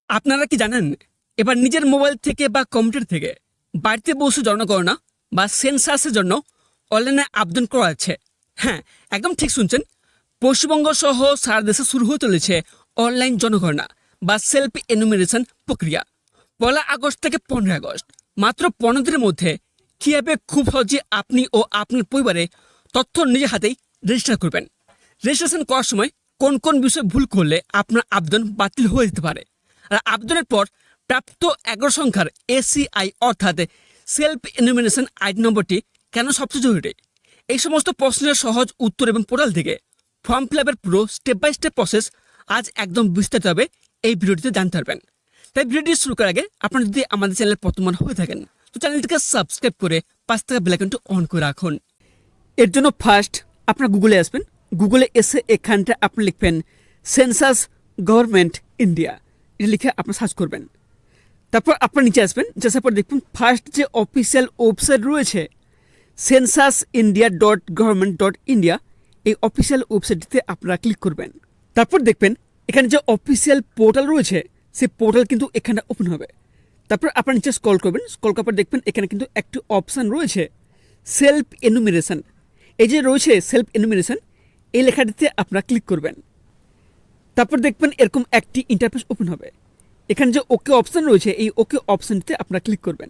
আপনারা কি জানেন এবার নিজের মোবাইল থেকে বা কম্পিউটার থেকে বাড়িতে বসে জনগণনা বা সেন্সাসের জন্য অনলাইনে আবেদন করা যাচ্ছে। হ্যাঁ, একদম ঠিক শুনছেন। পশ্চিমবঙ্গ সহ সারা দেশে শুরু হয়ে চলেছে অনলাইন জনগণনা বা সেলফ এনুমিনেশন প্রক্রিয়া। 1 আগস্ট থেকে 15 আগস্ট মাত্র 15 দিনের মধ্যে কীভাবে খুব সহজে আপনি ও আপনার পরিবারে তথ্য নিজের হাতেই রেজিস্টার করবেন। রেজিস্ট্রেশন করার সময় কোন কোন বিষয় ভুল করলে আপনার আবেদন বাতিল হয়ে যেতে পারে, আর আবেদনের পর প্রাপ্ত 11 সংখ্যার ACI অর্থাৎ সেলফ এনুমিনেশন আইডি নম্বরটি কেন সবচেয়ে জরুরি, এই সমস্ত প্রশ্নের সহজ উত্তর এবং পোর্টাল থেকে ফর্ম ফিল আপের পুরো স্টেপ বাই স্টেপ প্রসেস আজ একদম বিস্তারিতভাবে এই ভিডিওটিতে জানতে পারবেন। তাই ভিডিওটি শুরু করার আগে আপনারা যদি আমাদের চ্যানেলের প্রথমবার হয়ে থাকেন তো চ্যানেলটিকে সাবস্ক্রাইব করে পাশ থেকে বেল আইকনটি অন করে রাখুন। এর জন্য ফার্স্ট আপনারা গুগলে আসবেন। গুগলে এসে এখানটা আপনি লিখবেন সেন্সাস গভর্নমেন্ট ইন্ডিয়া, এটা লিখে আপনি সার্চ করবেন। তারপর আপনার নিচে আসবেন, যার পর দেখবেন ফার্স্ট যে অফিসিয়াল ওয়েবসাইট রয়েছে censusindia.government.india, এই অফিসিয়াল ওয়েবসাইটটিতে আপনারা ক্লিক করবেন। তারপর দেখবেন এখানে যে অফিসিয়াল পোর্টাল রয়েছে সেই পোর্টাল কিন্তু এখানে ওপেন হবে। তারপর আপনার নিচে স্ক্রল করবেন, স্ক্রল করার পর দেখবেন এখানে কিন্তু একটি অপশান রয়েছে সেলফ এনুমিনেশন। এই যে রয়েছে সেলফ এনুমিনেশন, এই লেখাটিতে আপনারা ক্লিক করবেন। তারপর দেখবেন এরকম একটি ইন্টারফেস ওপেন হবে। এখানে যে ওকে অপশান রয়েছে এই ওকে অপশানটিতে আপনারা ক্লিক করবেন।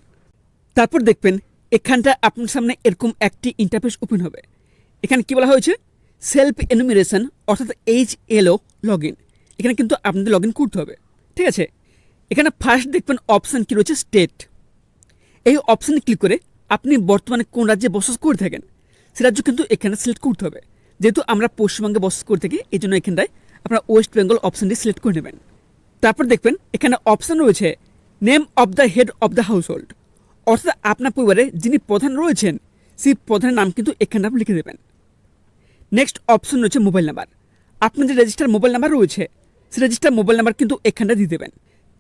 তারপর দেখবেন এখানটা আপনার সামনে এরকম একটি ইন্টারফেস ওপেন হবে। এখানে কি বলা হয়েছে সেলফ এনুমিনেশন অর্থাৎ HLO লগ ইন। এখানে কিন্তু আপনাদের লগ ইন করতে হবে, ঠিক আছে। এখানে ফার্স্ট দেখবেন অপশান কি রয়েছে স্টেট। এই অপশানে ক্লিক করে আপনি বর্তমানে কোন রাজ্যে বসবাস করে থাকেন সে রাজ্য কিন্তু এখানে সিলেক্ট করতে হবে। যেহেতু আমরা পশ্চিমবঙ্গে বসবাস করে থাকি এই জন্য এখানটায় আপনারা ওয়েস্ট বেঙ্গল অপশানটি সিলেক্ট করে নেবেন। তারপর দেখবেন এখানে অপশান রয়েছে name of the head of the house hold, অর্থাৎ আপনার পরিবারে যিনি প্রধান রয়েছেন সেই প্রধানের নাম কিন্তু এখানে আপনি লিখে দেবেন। নেক্সট অপশন রয়েছে মোবাইল নাম্বার। আপনার যে রেজিস্টার মোবাইল নাম্বার রয়েছে সেই রেজিস্টার মোবাইল নাম্বার কিন্তু এখানটা দিয়ে দেবেন।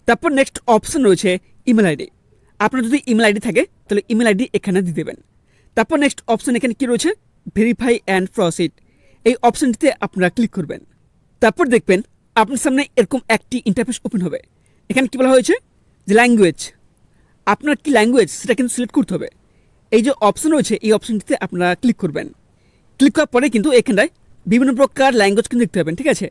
তারপর নেক্সট অপশন রয়েছে ইমেল আইডি। আপনার যদি ইমেল আইডি থাকে তাহলে ইমেল আইডি এখানে দিয়ে দেবেন। তারপর নেক্সট অপশন এখানে কি রয়েছে ভেরিফাই অ্যান্ড প্রসিড, এই অপশনটিতে আপনারা ক্লিক করবেন। তারপর দেখবেন আপনার সামনে এরকম একটি ইন্টারফেস ওপেন হবে। এখানে কি বলা হয়েছে যে ল্যাঙ্গুয়েজ, আপনার কি ল্যাঙ্গুয়েজ সেটা কিন্তু সিলেক্ট করতে হবে। এই যে অপশন রয়েছে এই অপশনটিতে আপনারা ক্লিক করবেন। ক্লিক করার পরে কিন্তু এখানটায় বিভিন্ন প্রকার ল্যাঙ্গুয়েজ কিন্তু দেখতে পাবেন, ঠিক আছে।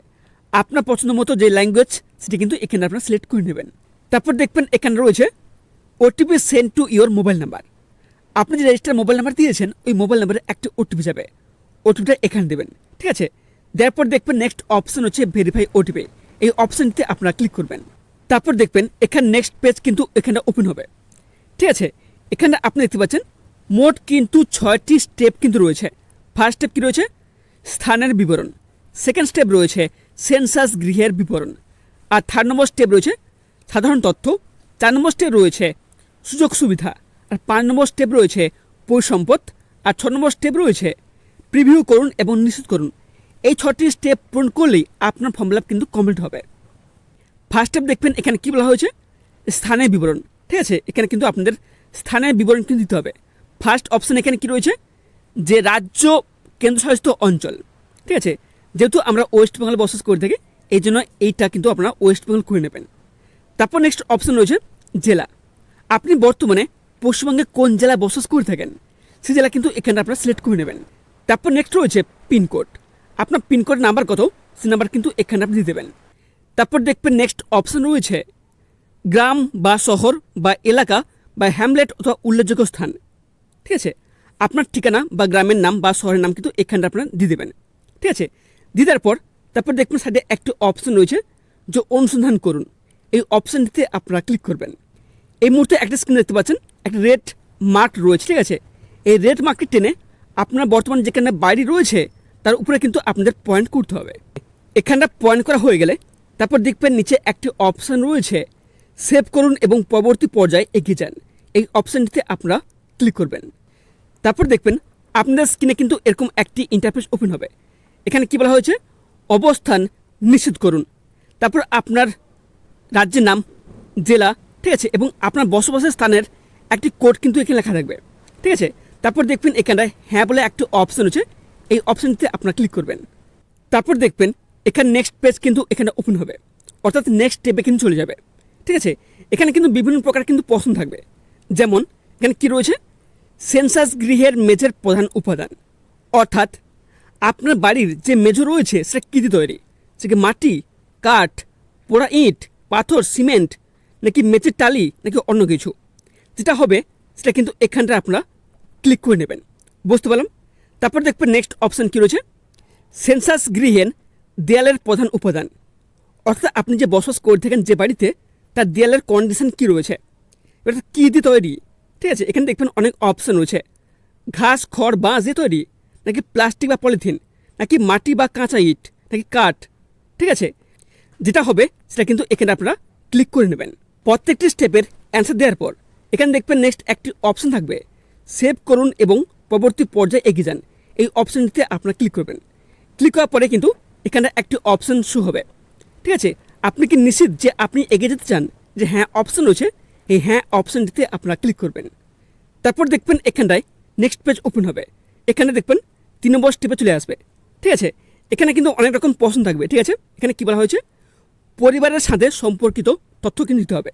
আপনার পছন্দ মতো যে ল্যাঙ্গুয়েজ সেটি কিন্তু এখানে আপনারা সিলেক্ট করে নেবেন। তারপর দেখবেন এখানে রয়েছে OTP send to your mobile number. আপনি যে রেজিস্টার মোবাইল নাম্বার দিয়েছেন ওই মোবাইল নাম্বারে একটি OTP যাবে, OTPটা এখানে দেবেন, ঠিক আছে। দেওয়ার পর দেখবেন নেক্সট অপশন হচ্ছে ভেরিফাই OTP, এই অপশনটিতে আপনারা ক্লিক করবেন। তারপর দেখবেন এখানে নেক্সট পেজ কিন্তু এখানে ওপেন হবে, ঠিক আছে। এখানে আপনি দেখতে পাচ্ছেন মোট কিন্তু 6টি স্টেপ কিন্তু রয়েছে। ফার্স্ট স্টেপ কি রয়েছে স্থানের বিবরণ, সেকেন্ড স্টেপ রয়েছে সেন্সাস গৃহের বিবরণ, আর 3 নম্বর স্টেপ রয়েছে সাধারণ তথ্য, 4 নম্বর স্টেপ রয়েছে সুযোগ সুবিধা, আর 5 নম্বর স্টেপ রয়েছে পরিসম্পদ, আর 6 নম্বর স্টেপ রয়েছে প্রিভিউ করুন এবং নিশ্চিত করুন। এই 6টি স্টেপ পূরণ করলেই আপনার ফর্ম ফিল আপ কিন্তু কমপ্লিট হবে। ফার্স্ট স্টেপ দেখবেন এখানে কি বলা হয়েছে স্থানের বিবরণ, ঠিক আছে। এখানে কিন্তু আপনাদের স্থানের বিবরণ কিন্তু দিতে হবে। ফার্স্ট অপশন এখানে কি রয়েছে যে রাজ্য কেন্দ্রশাসিত অঞ্চল, ঠিক আছে। যেহেতু আমরা ওয়েস্ট বেঙ্গলে বসবাস করে থাকি এই জন্য এইটা কিন্তু আপনারা ওয়েস্ট বেঙ্গল করে নেবেন। তারপর নেক্সট অপশন রয়েছে জেলা। আপনি বর্তমানে পশ্চিমবঙ্গে কোন জেলায় বসবাস করে থাকেন সেই জেলা কিন্তু এখানে আপনারা সিলেক্ট করে নেবেন। তারপর নেক্সট রয়েছে পিনকোড, আপনার পিনকোড নাম্বার কত সেই নাম্বার কিন্তু এখানে আপনি দিয়ে দেবেন। তারপর দেখবেন নেক্সট অপশন রয়েছে গ্রাম বা শহর বা এলাকা বা হ্যামলেট অথবা উল্লেখযোগ্য স্থান, ঠিক আছে। আপনার ঠিকানা বা গ্রামের নাম বা শহরের নাম কিন্তু এখানে আপনারা দিয়ে দেবেন, ঠিক আছে। দিয়ে দেওয়ার পর তারপর দেখবেন সাইডে একটি অপশন রয়েছে যে অনুসন্ধান করুন, এই অপশানটিতে আপনারা ক্লিক করবেন। এই মুহূর্তে একটা স্ক্রিন দেখতে পাচ্ছেন একটা রেড মার্ক রয়েছে, ঠিক আছে। এই রেড মার্কটি টেনে আপনার বর্তমান যেখানে বাড়ি রয়েছে তার উপরে কিন্তু আপনাদের পয়েন্ট করতে হবে। এখানটা পয়েন্ট করা হয়ে গেলে তারপর দেখবেন নিচে একটি অপশান রয়েছে সেভ করুন এবং পরবর্তী পর্যায়ে এগিয়ে যান, এই অপশানটিতে আপনারা ক্লিক করবেন। তারপর দেখবেন আপনাদের স্ক্রিনে কিন্তু এরকম একটি ইন্টারফেস ওপেন হবে। এখানে কি বলা হয়েছে অবস্থান নিশ্চিত করুন, তারপর আপনার রাজ্যের নাম, জেলা, ঠিক আছে, এবং আপনার বসবাসের স্থানের একটি কোড কিন্তু এখানে লেখা থাকবে, ঠিক আছে। তারপর দেখবেন এখানটায় হ্যাঁ বলে একটি অপশন আছে, এই অপশনটিতে আপনারা ক্লিক করবেন। তারপর দেখবেন এখানে নেক্সট পেজ কিন্তু এখানে ওপেন হবে, অর্থাৎ নেক্সট স্টেপে কিন্তু চলে যাবে, ঠিক আছে, এখানে কিন্তু বিভিন্ন প্রকার কিন্তু প্রশ্ন থাকবে। যেমন এখানে কি রয়েছে, সেন্সাস গৃহের মেঝের প্রধান উপাদান, অর্থাৎ আপনার বাড়ির যে মেঝে রয়েছে সেটা কী দিয়ে তৈরি, সেটা মাটি, কাঠ, পোড়া ইট, পাথর, সিমেন্ট, নাকি মেঝের টালি, নাকি অন্য কিছু। যেটা হবে সেটা কিন্তু এখানটা আপনারা ক্লিক করে নেবেন। বুঝতে পারলাম। তারপর দেখবেন নেক্সট অপশান কী রয়েছে, সেন্সাস গৃহের দেয়ালের প্রধান উপাদান, অর্থাৎ আপনি যে বসবাস করে থাকেন যে বাড়িতে তার দেয়ালের কন্ডিশন কী রয়েছে, এটা কী দিয়ে তৈরি। ঠিক আছে, এখানে দেখবেন অনেক অপশান রয়েছে, ঘাস, খড়, বাঁশ দিয়ে তৈরি, নাকি প্লাস্টিক বা পলিথিন, নাকি মাটি বা কাঁচা ইট, নাকি কাঠ। ঠিক আছে, যেটা হবে সেটা কিন্তু এখানে আপনারা ক্লিক করে নেবেন। প্রত্যেকটি স্টেপের অ্যান্সার দেওয়ার পর এখানে দেখবেন নেক্সট একটি অপশান থাকবে, সেভ করুন এবং পরবর্তী পর্যায়ে এগিয়ে যান। এই অপশানটিতে আপনারা ক্লিক করবেন। ক্লিক করার পরে কিন্তু এখানে একটি অপশান শো হবে। ঠিক আছে, আপনি কি নিশ্চিত যে আপনি এগিয়ে যেতে চান, যে হ্যাঁ অপশান রয়েছে, এই হ্যাঁ অপশানটিতে আপনারা ক্লিক করবেন। তারপর দেখবেন এখানটায় নেক্সট পেজ ওপেন হবে। এখানে দেখবেন 3 নম্বর স্টেপে চলে আসবে। ঠিক আছে, এখানে কিন্তু অনেক রকম প্রশ্ন থাকবে। ঠিক আছে, এখানে কী বলা হয়েছে, পরিবারের সাথে সম্পর্কিত তথ্য কিন্তু দিতে হবে।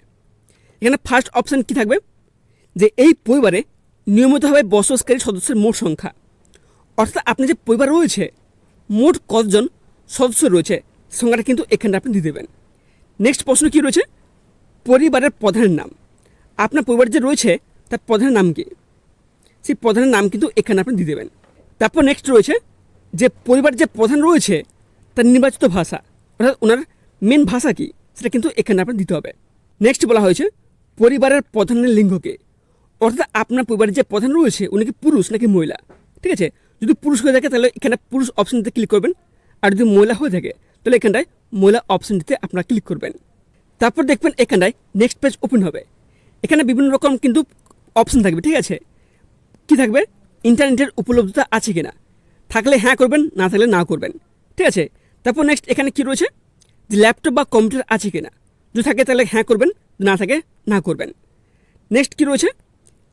এখানে ফার্স্ট অপশান কী থাকবে, যে এই পরিবারে নিয়মিতভাবে বসবাসকারী সদস্যের মোট সংখ্যা, অর্থাৎ আপনি যে পরিবার রয়েছে মোট কতজন সদস্য রয়েছে সংখ্যাটা কিন্তু এখানে আপনি দিয়ে দেবেন। নেক্সট প্রশ্ন কী রয়েছে, পরিবারের প্রধানের নাম, আপনার পরিবার যে রয়েছে তার প্রধানের নাম কী, সেই প্রধানের নাম কিন্তু এখানে আপনি দিয়ে দেবেন। তারপর নেক্সট রয়েছে যে পরিবারের যে প্রধান রয়েছে তার নির্বাচিত ভাষা, অর্থাৎ ওনার মেন ভাষা কী সেটা কিন্তু এখানে আপনার দিতে হবে। নেক্সট বলা হয়েছে পরিবারের প্রধানের লিঙ্গকে, অর্থাৎ আপনার পরিবারের যে প্রধান রয়েছে উনি কি পুরুষ নাকি মহিলা। ঠিক আছে, যদি পুরুষ হয়ে থাকে তাহলে এখানে পুরুষ অপশানটিতে ক্লিক করবেন, আর যদি মহিলা হয়ে থাকে তাহলে এখানটায় মহিলা অপশানটিতে আপনারা ক্লিক করবেন। তারপর দেখবেন এখানটায় নেক্সট পেজ ওপেন হবে। এখানে বিভিন্ন রকম কিন্তু অপশান থাকবে। ঠিক আছে, কি থাকবে, ইন্টারনেটের উপলব্ধতা আছে কিনা, থাকলে হ্যাঁ করবেন, না থাকলে না করবেন। ঠিক আছে, তারপর নেক্সট এখানে কি রয়েছে, যে ল্যাপটপ বা কম্পিউটার আছে কিনা, যদি থাকে তাহলে হ্যাঁ করবেন, না থাকে না করবেন। নেক্সট কি রয়েছে,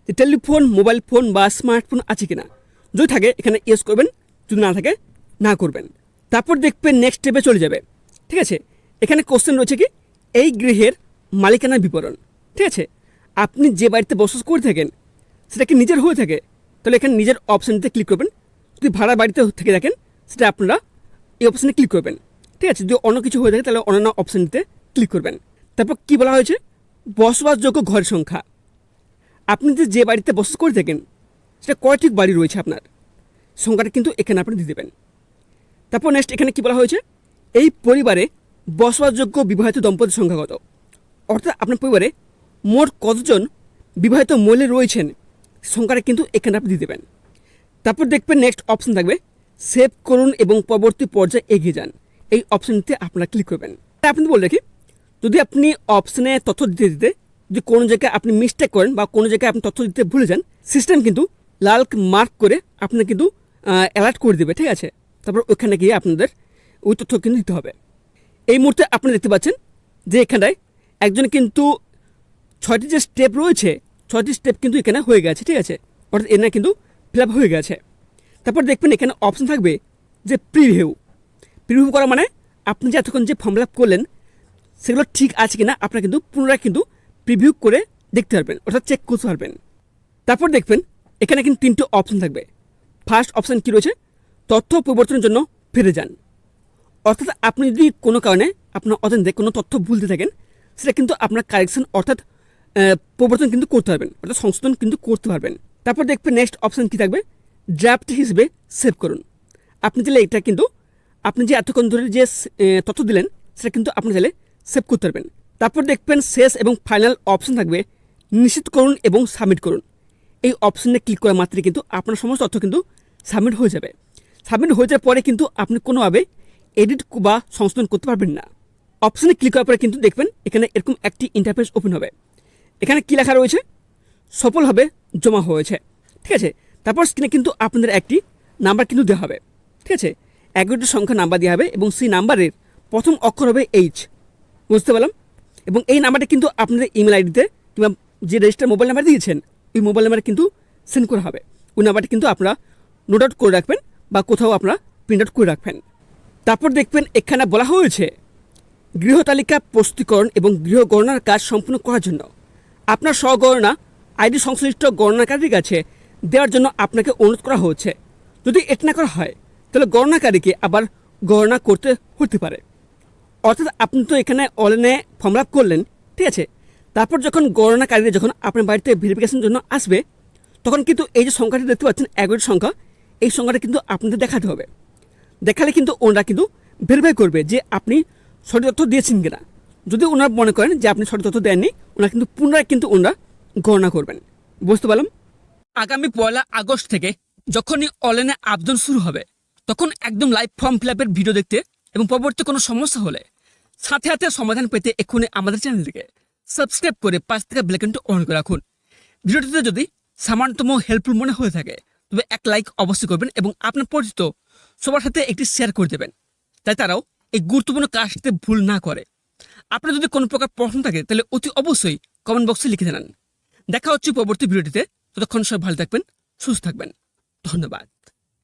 যে টেলিফোন, মোবাইল ফোন বা স্মার্টফোন আছে কিনা, যদি থাকে এখানে ইয়েস করবেন, যদি না থাকে না করবেন। তারপর দেখবেন নেক্সট স্টেপে চলে যাবে। ঠিক আছে, এখানে কোশ্চেন রয়েছে কি, এই গৃহের মালিকানার বিবরণ। ঠিক আছে, আপনি যে বাড়িতে বসবাস করে থাকেন সেটা কি নিজের হয়ে থাকে, তাহলে এখানে নিজের অপশানটিতে ক্লিক করবেন। যদি ভাড়া বাড়িতে থেকে থাকেন সেটা আপনারা এই অপশানে ক্লিক করবেন। ঠিক আছে, যদি অন্য কিছু হয়ে থাকে তাহলে অন্যান্য অপশানটিতে ক্লিক করবেন। তারপর কী বলা হয়েছে, বসবাসযোগ্য ঘরের সংখ্যা, আপনি যে বাড়িতে বসবাস করে থাকেন সেটা কয়টি বাড়ি রয়েছে আপনার সংখ্যাটা কিন্তু এখানে আপনি দিয়ে দেবেন। তারপর নেক্সট এখানে কী বলা হয়েছে, এই পরিবারে বসবাসযোগ্য বিবাহিত দম্পতির সংখ্যা কত, অর্থাৎ আপনার পরিবারে মোট কতজন বিবাহিত মহিলা রয়েছেন সংখ্যাটা কিন্তু এখানে আপনি দিয়ে দেবেন। তারপর দেখবেন নেক্সট অপশান থাকবে, সেভ করুন এবং পরবর্তী পর্যায়ে এগিয়ে যান। এই অপশানটিতে আপনারা ক্লিক করবেন। আপনি বলে রাখি, যদি আপনি অপশানে তথ্য দিতে দিতে যদি কোনো জায়গায় আপনি মিস্টেক করেন বা কোনো জায়গায় আপনি তথ্য দিতে ভুলে যান, সিস্টেম কিন্তু লাল মার্ক করে আপনার কিন্তু অ্যালার্ট করে দেবে। ঠিক আছে, তারপর ওখানে গিয়ে আপনাদের ওই তথ্য কিন্তু দিতে হবে। এই মুহূর্তে আপনি দেখতে পাচ্ছেন যে এখানটায় একজন কিন্তু 6টি যে স্টেপ রয়েছে 6টি স্টেপ কিন্তু এখানে হয়ে গেছে। ঠিক আছে, অর্থাৎ এখানে কিন্তু ফিল আপ হয়ে গেছে। তারপর দেখবেন এখানে অপশান থাকবে যে প্রিভিউ করা, মানে আপনি যে এতক্ষণ যে ফর্ম ফিল আপ করলেন সেগুলো ঠিক আছে কিনা আপনারা কিন্তু পুনরায় কিন্তু প্রিভিউ করে দেখতে পারবেন, অর্থাৎ চেক করতে পারবেন। তারপর দেখবেন এখানে কিন্তু 3টি অপশান থাকবে। ফার্স্ট অপশান কী রয়েছে, তথ্য পরিবর্তনের জন্য ফিরে যান, অর্থাৎ আপনি যদি কোনো কারণে আপনার অজান্তে কোনো তথ্য ভুলতে থাকেন সেটা কিন্তু আপনার কারেকশন অর্থাৎ পরিবর্তন কিন্তু করতে পারবেন, অর্থাৎ সংশোধন কিন্তু করতে পারবেন। তারপর দেখবেন নেক্সট অপশান কী থাকবে, ড্রাফট হিসেবে সেভ করুন। আপনি চাইলে এটা কিন্তু আপনি যে এতক্ষণ ধরে যে তথ্য দিলেন সেটা কিন্তু আপনি চাইলে সেভ করতে পারবেন। তারপর দেখবেন শেষ এবং ফাইনাল অপশান থাকবে, নিশ্চিত করুন এবং সাবমিট করুন। এই অপশানে ক্লিক করা মাত্রই কিন্তু আপনার সমস্ত তথ্য কিন্তু সাবমিট হয়ে যাবে। সাবমিট হয়ে যাওয়ার পরে কিন্তু আপনি কোনোভাবে এডিট বা সংশোধন করতে পারবেন না। অপশানে ক্লিক করার পরে কিন্তু দেখবেন এখানে এরকম একটি ইন্টারফেস ওপেন হবে। এখানে কী লেখা রয়েছে, সফলভাবে জমা হয়েছে। ঠিক আছে, তারপর স্ক্রিনে কিন্তু আপনাদের একটি নাম্বার কিন্তু দেওয়া হবে। ঠিক আছে, 11টি সংখ্যা নাম্বার দেওয়া হবে এবং সেই নাম্বারের প্রথম অক্ষর হবে H। বুঝতে পারলাম। এবং এই নাম্বারটা কিন্তু আপনাদের ইমেল আইডিতে কিংবা যে রেজিস্টার মোবাইল নাম্বার দিয়েছেন ওই মোবাইল নাম্বারে কিন্তু সেন্ড করা হবে। ওই নাম্বারটা কিন্তু আপনারা নোট আউট করে রাখবেন বা কোথাও আপনারা প্রিন্ট আউট করে রাখবেন। তারপর দেখবেন এখানে বলা হয়েছে গৃহ তালিকা প্রস্তুতিকরণ এবং গৃহ গণনার কাজ সম্পূর্ণ করার জন্য আপনার স্বগণনা আইডি সংশ্লিষ্ট গণনাকারীর কাছে দেওয়ার জন্য আপনাকে অনুরোধ করা হচ্ছে। যদি এটা না করা হয় তাহলে গণনাকারীকে আবার গণনা করতে হতে পারে। অর্থাৎ আপনি তো এখানে অনলাইনে ফর্ম আপ করলেন, ঠিক আছে, তারপর যখন গণনাকারীরা যখন আপনার বাড়িতে ভেরিফিকেশনের জন্য আসবে তখন কিন্তু এই যে সংখ্যাটি দেখতে পাচ্ছেন 11 সংখ্যা, এই সংখ্যাটা কিন্তু আপনাদের দেখাতে হবে। দেখালে কিন্তু ওনারা কিন্তু ভেরিফাই করবে যে আপনি সঠিক তথ্য দিয়েছেন কিনা। যদি ওনারা মনে করেন যে আপনি সঠিক তথ্য দেননি, ওনারা কিন্তু পুনরায় কিন্তু ওনারা গণনা করবেন। বুঝতে পারলাম? আগামী 1 আগস্ট থেকে যখনই অনলাইনে আবেদন শুরু হবে তখন একদম লাইভ ফর্ম ফিল আপের ভিডিও দেখতে এবং পরবর্তী কোনো সমস্যা হলে সাথে সাথে সমাধান পেতে এক্ষুনি আমাদের চ্যানেলটিকে সাবস্ক্রাইব করে পাশ থেকে বেল আইকনটি অন করে রাখুন। ভিডিওটিতে যদি সামান্যতম হেল্পফুল মনে হয়ে থাকে তবে এক লাইক অবশ্যই করবেন এবং আপনার পরিচিত সবার সাথে একটি শেয়ার করে দেবেন, তাই তারাও এই গুরুত্বপূর্ণ কাজটিতে ভুল না করে। আপনার যদি কোনো প্রকার প্রশ্ন থাকে তাহলে অতি অবশ্যই কমেন্ট বক্সে লিখে জানান। দেখা হচ্ছে পরবর্তী ভিডিওটিতে। ততক্ষণ সবাই ভালো থাকবেন, সুস্থ থাকবেন। ধন্যবাদ।